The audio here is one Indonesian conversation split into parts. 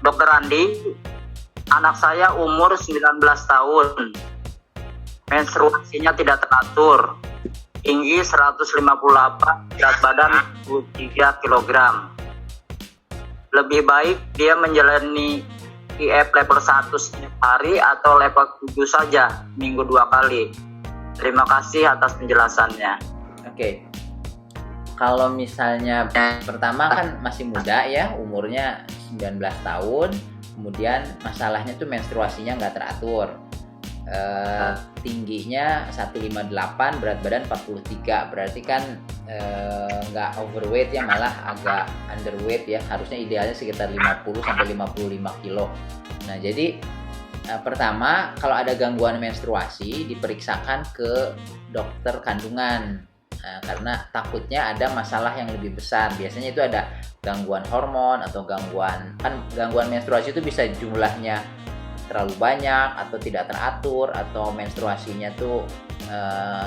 Dokter Andi, anak saya umur 19 tahun. Menstruasinya tidak teratur. Tinggi 158, berat badan 3 kg. Lebih baik dia menjalani IF level 1 setiap hari atau level 7 saja minggu 2 kali. Terima kasih atas penjelasannya. Oke. Kalau misalnya pertama kan masih muda ya, umurnya 19 tahun, kemudian masalahnya tuh menstruasinya nggak teratur. Tingginya 158, berat badan 43, berarti kan nggak overweight ya, malah agak underweight ya, harusnya idealnya sekitar 50-55 kilo. Nah jadi pertama kalau ada gangguan menstruasi diperiksakan ke dokter kandungan. Karena takutnya ada masalah yang lebih besar. Biasanya itu ada gangguan hormon atau gangguan menstruasi itu bisa jumlahnya terlalu banyak atau tidak teratur, atau menstruasinya tuh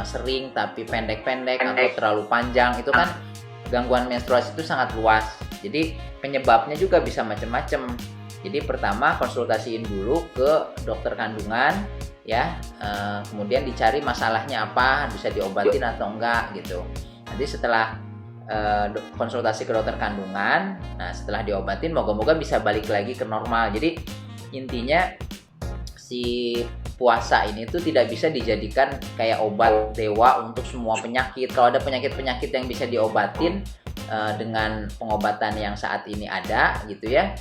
sering tapi pendek-pendek atau terlalu panjang. Itu kan gangguan menstruasi itu sangat luas. Jadi penyebabnya juga bisa macam-macam. Jadi pertama konsultasiin dulu ke dokter kandungan ya, kemudian dicari masalahnya apa, bisa diobatin atau enggak gitu. Nanti setelah konsultasi ke dokter kandungan, nah setelah diobatin moga-moga bisa balik lagi ke normal. Jadi intinya si puasa ini tuh tidak bisa dijadikan kayak obat dewa untuk semua penyakit. Kalau ada penyakit-penyakit yang bisa diobatin dengan pengobatan yang saat ini ada gitu ya,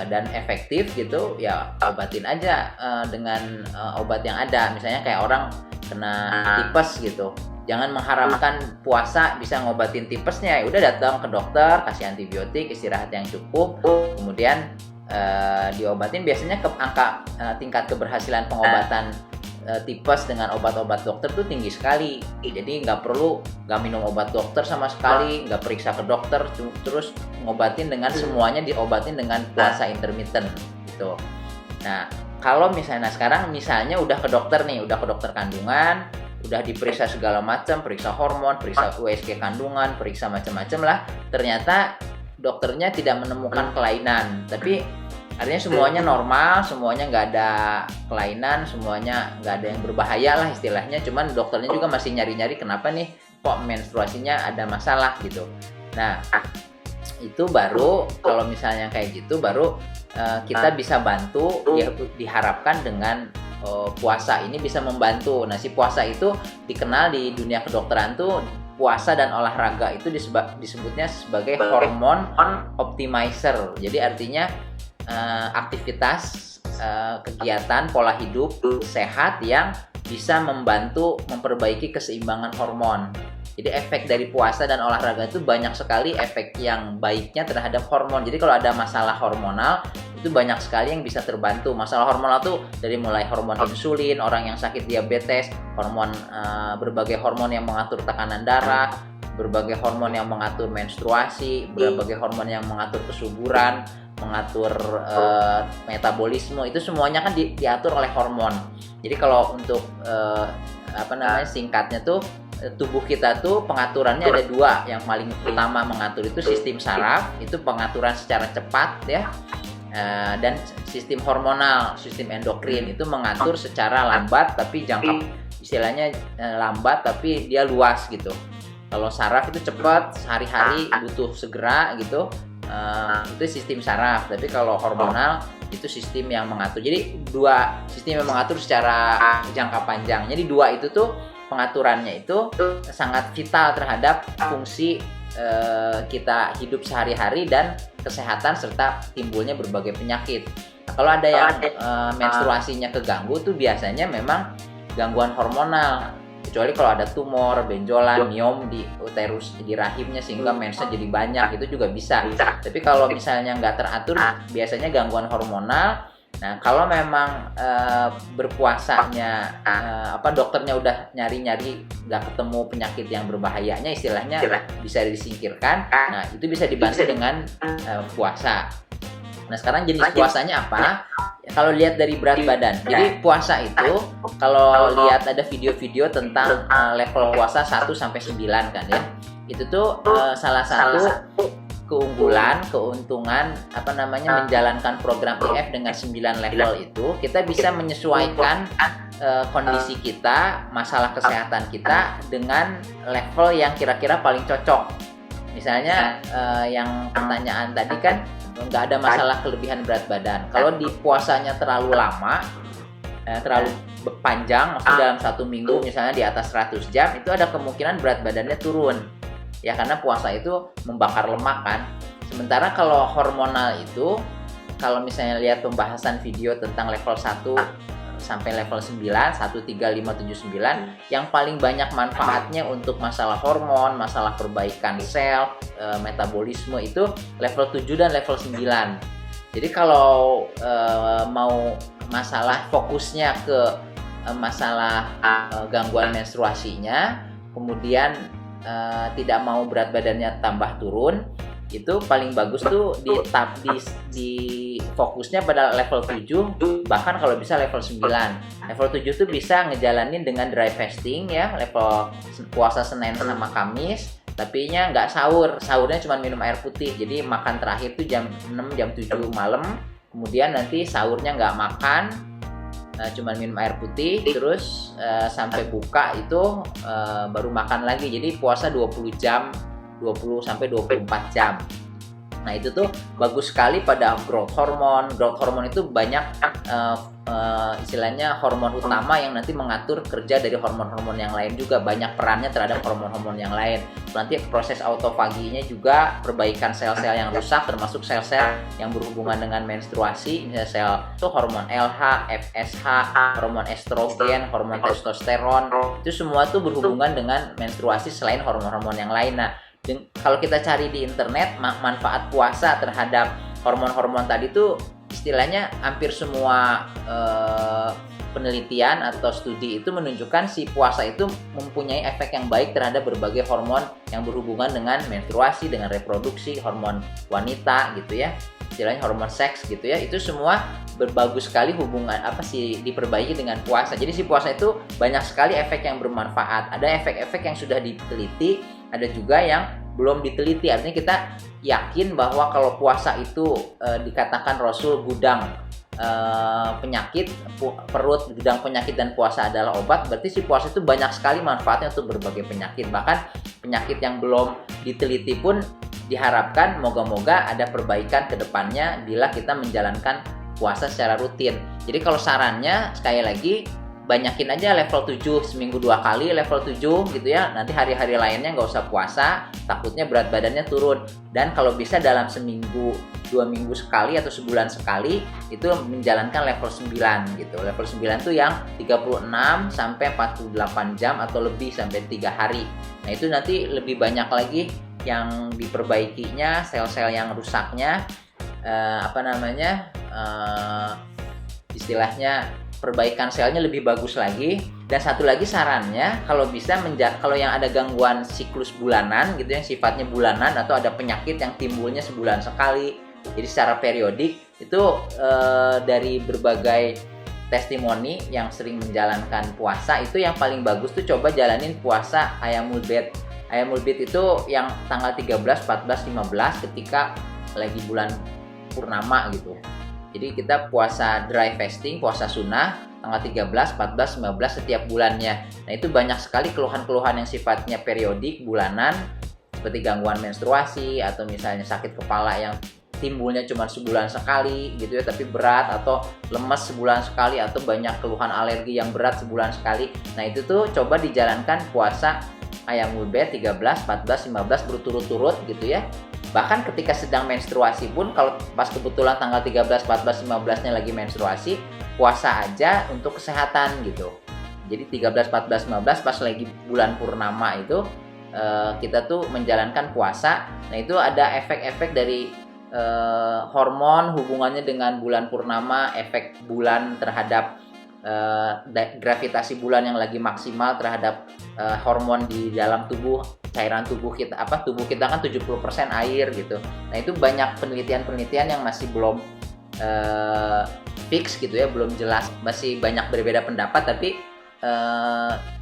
dan efektif gitu ya, obatin aja dengan obat yang ada. Misalnya kayak orang kena tipes gitu, jangan mengharapkan puasa bisa ngobatin tipesnya. Ya udah datang ke dokter, kasih antibiotik, istirahat yang cukup, kemudian diobatin. Biasanya tingkat keberhasilan pengobatan tipes dengan obat-obat dokter tuh tinggi sekali. Jadi nggak minum obat dokter sama sekali, nggak periksa ke dokter, terus ngobatin dengan semuanya diobatin dengan puasa intermittent gitu. Nah kalau misalnya sekarang udah ke dokter nih, udah ke dokter kandungan, udah diperiksa segala macam, periksa hormon, periksa USG kandungan, periksa macam-macam lah, ternyata dokternya tidak menemukan kelainan, tapi artinya semuanya normal, semuanya nggak ada kelainan, semuanya nggak ada yang berbahaya lah istilahnya. Cuman dokternya juga masih nyari-nyari kenapa nih kok menstruasinya ada masalah gitu. Nah itu baru kalau misalnya kayak gitu baru kita bisa bantu. Diharapkan dengan puasa ini bisa membantu. Nah si puasa itu dikenal di dunia kedokteran tuh, puasa dan olahraga itu disebutnya sebagai hormon optimizer. Jadi artinya aktivitas kegiatan pola hidup sehat yang bisa membantu memperbaiki keseimbangan hormon. Jadi efek dari puasa dan olahraga itu banyak sekali efek yang baiknya terhadap hormon. Jadi kalau ada masalah hormonal itu banyak sekali yang bisa terbantu. Masalah hormonal tuh dari mulai hormon insulin, orang yang sakit diabetes, berbagai hormon yang mengatur tekanan darah, berbagai hormon yang mengatur menstruasi, berbagai hormon yang mengatur kesuburan, mengatur metabolisme, itu semuanya kan diatur oleh hormon. Jadi kalau untuk singkatnya tuh, tubuh kita tuh pengaturannya ada dua. Yang paling utama mengatur itu sistem saraf, itu pengaturan secara cepat ya, dan sistem hormonal, sistem endokrin itu mengatur secara lambat tapi istilahnya lambat tapi dia luas gitu. Kalau saraf itu cepat, sehari-hari butuh segera gitu, itu sistem saraf. Tapi kalau hormonal itu sistem yang mengatur. Jadi dua sistem yang mengatur secara jangka panjang. Jadi dua itu tuh pengaturannya itu sangat vital terhadap fungsi kita hidup sehari-hari dan kesehatan serta timbulnya berbagai penyakit. Nah, kalau ada yang menstruasinya keganggu tuh biasanya memang gangguan hormonal. Kecuali kalau ada tumor, benjolan, miom di uterus, di rahimnya sehingga mensnya jadi banyak, itu juga bisa. Tapi kalau misalnya nggak teratur, biasanya gangguan hormonal. Nah kalau memang berpuasanya dokternya udah nyari-nyari nggak ketemu penyakit yang berbahayanya, istilahnya bisa disingkirkan. Nah itu bisa dibantu dengan puasa. Nah sekarang jenis puasanya apa? Kalau lihat dari berat badan. Jadi puasa itu kalau lihat ada video-video tentang level puasa 1 sampai 9 kan ya. Itu tuh salah satu keunggulan, keuntungan menjalankan program IF dengan 9 level itu, kita bisa menyesuaikan kondisi kita, masalah kesehatan kita dengan level yang kira-kira paling cocok. Misalnya yang pertanyaan tadi kan nggak ada masalah kelebihan berat badan. Kalau di puasanya terlalu lama, terlalu panjang, maksudnya dalam 1 minggu misalnya di atas 100 jam, itu ada kemungkinan berat badannya turun. Ya karena puasa itu membakar lemak kan. Sementara kalau hormonal itu, kalau misalnya lihat pembahasan video tentang level 1 sampai level 9, 1, 3, 5, 7, 9, yang paling banyak manfaatnya untuk masalah hormon, masalah perbaikan sel, metabolisme itu level 7 dan level 9. Jadi kalau mau masalah fokusnya ke masalah gangguan menstruasinya, kemudian tidak mau berat badannya tambah turun, itu paling bagus tuh di fokusnya pada level 7, bahkan kalau bisa level 9. Level 7 tuh bisa ngejalanin dengan dry fasting ya, level puasa Senin sama Kamis, tapi nya nggak sahurnya cuma minum air putih. Jadi makan terakhir tuh jam 6, jam 7 malam, kemudian nanti sahurnya nggak makan, cuman minum air putih, terus sampai buka itu baru makan lagi. Jadi puasa 20 jam, 20 sampai 24 jam. Nah itu tuh bagus sekali pada growth hormone. Growth hormone itu banyak istilahnya hormon utama yang nanti mengatur kerja dari hormon-hormon yang lain juga. Banyak perannya terhadap hormon-hormon yang lain. Nanti proses autofaginya juga, perbaikan sel-sel yang rusak, termasuk sel-sel yang berhubungan dengan menstruasi. Misalnya sel itu hormon LH, FSH, hormon estrogen, hormon testosteron. Itu semua tuh berhubungan dengan menstruasi selain hormon-hormon yang lain. Nah, kalau kita cari di internet manfaat puasa terhadap hormon-hormon tadi tuh istilahnya hampir semua penelitian atau studi itu menunjukkan si puasa itu mempunyai efek yang baik terhadap berbagai hormon yang berhubungan dengan menstruasi, dengan reproduksi, hormon wanita gitu ya, istilahnya hormon seks gitu ya. Itu semua berbagus sekali hubungan diperbaiki dengan puasa. Jadi si puasa itu banyak sekali efek yang bermanfaat. Ada efek-efek yang sudah diteliti, ada juga yang belum diteliti. Artinya kita yakin bahwa kalau puasa itu dikatakan Rasul gudang penyakit perut, gudang penyakit, dan puasa adalah obat, berarti si puasa itu banyak sekali manfaatnya untuk berbagai penyakit. Bahkan penyakit yang belum diteliti pun diharapkan moga-moga ada perbaikan ke depannya bila kita menjalankan puasa secara rutin. Jadi kalau sarannya sekali lagi, banyakin aja level 7 seminggu 2 kali, level 7 gitu ya. Nanti hari-hari lainnya nggak usah puasa, takutnya berat badannya turun. Dan kalau bisa dalam seminggu, 2 minggu sekali atau sebulan sekali, itu menjalankan level 9 gitu. Level 9 tuh yang 36 sampai 48 jam atau lebih sampai 3 hari. Nah itu nanti lebih banyak lagi yang diperbaikinya, sel-sel yang rusaknya, istilahnya perbaikan selnya lebih bagus lagi. Dan satu lagi sarannya, kalau bisa kalau yang ada gangguan siklus bulanan gitu yang sifatnya bulanan, atau ada penyakit yang timbulnya sebulan sekali, jadi secara periodik, itu dari berbagai testimoni yang sering menjalankan puasa, itu yang paling bagus tuh coba jalanin puasa Ayyamul Bid. Ayyamul Bid itu yang tanggal 13, 14, 15 ketika lagi bulan purnama gitu. Jadi kita puasa dry fasting, puasa sunnah tanggal 13, 14, 15 setiap bulannya. Nah itu banyak sekali keluhan-keluhan yang sifatnya periodik, bulanan, seperti gangguan menstruasi, atau misalnya sakit kepala yang timbulnya cuma sebulan sekali gitu ya, tapi berat, atau lemes sebulan sekali, atau banyak keluhan alergi yang berat sebulan sekali. Nah itu tuh coba dijalankan puasa Ayyamul Bid 13, 14, 15 berturut-turut gitu ya. Bahkan ketika sedang menstruasi pun, kalau pas kebetulan tanggal 13, 14, 15-nya lagi menstruasi, puasa aja untuk kesehatan gitu. Jadi 13, 14, 15 pas lagi bulan purnama itu kita tuh menjalankan puasa. Nah itu ada efek-efek dari hormon hubungannya dengan bulan purnama, efek bulan terhadap gravitasi bulan yang lagi maksimal terhadap hormon di dalam tubuh, cairan tubuh kita. Tubuh kita kan 70% air gitu. Nah itu banyak penelitian-penelitian yang masih belum fix gitu ya, belum jelas, masih banyak berbeda pendapat. Tapi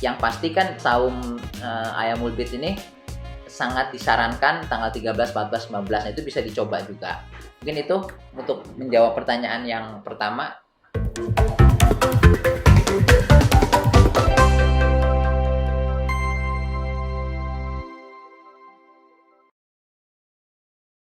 yang pasti kan saum Ayyamul Bid ini sangat disarankan tanggal 13, 14, 15. Nah, itu bisa dicoba juga. Mungkin itu untuk menjawab pertanyaan yang pertama.